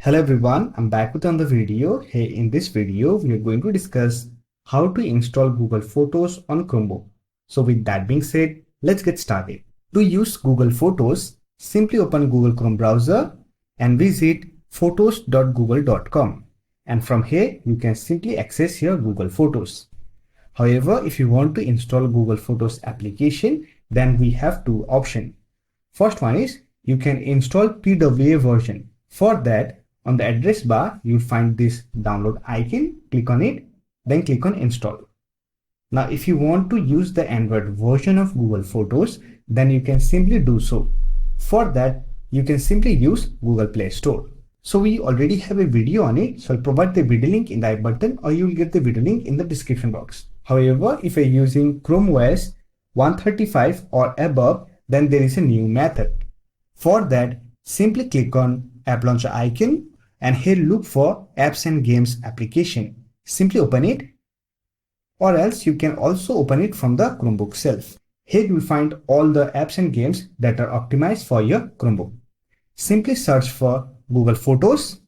Hello everyone, I'm back with another video. Hey, in this video, we are going to discuss how to install Google Photos on Chromebook. So with that being said, let's get started. To use Google Photos, simply open Google Chrome browser and visit photos.google.com. And from here, you can simply access your Google Photos. However, if you want to install Google Photos application, then we have two options. First one is you can install PWA version. For that, on the address bar, you'll find this download icon, click on it, then click on install. Now, if you want to use the Android version of Google Photos, then you can simply do so. For that, you can simply use Google Play Store. So we already have a video on it, so I'll provide the video link in the I button or you'll get the video link in the description box. However, if you're using ChromeOS 135 or above, then there is a new method. For that, simply click on App Launcher icon and here look for Apps and Games application. Simply open it, or else you can also open it from the Chromebook itself. Here you will find all the apps and games that are optimized for your Chromebook. Simply search for Google Photos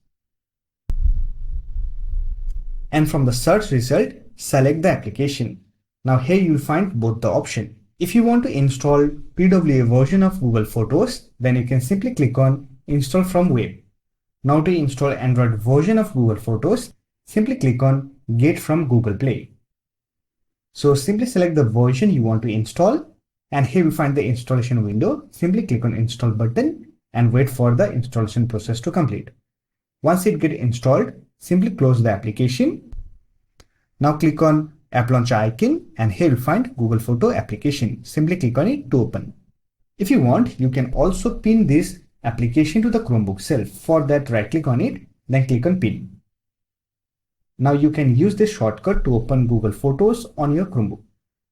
and from the search result, select the application. Now here you will find both the option. If you want to install PWA version of Google Photos, then you can simply click on Install from Web. Now to install Android version of Google Photos, simply click on Get from Google Play. So simply select the version you want to install and here we find the installation window. Simply click on Install button and wait for the installation process to complete. Once it gets installed, simply close the application. Now click on App Launcher icon and here you'll find Google Photo application. Simply click on it to open. If you want, you can also pin this application to the Chromebook itself. For that, right click on it, then click on pin. Now you can use this shortcut to open Google Photos on your Chromebook.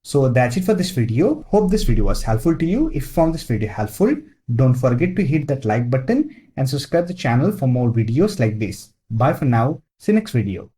So that's it for this video. Hope this video was helpful to you. If you found this video helpful, don't forget to hit that like button and subscribe the channel for more videos like this. Bye for now. See you next video.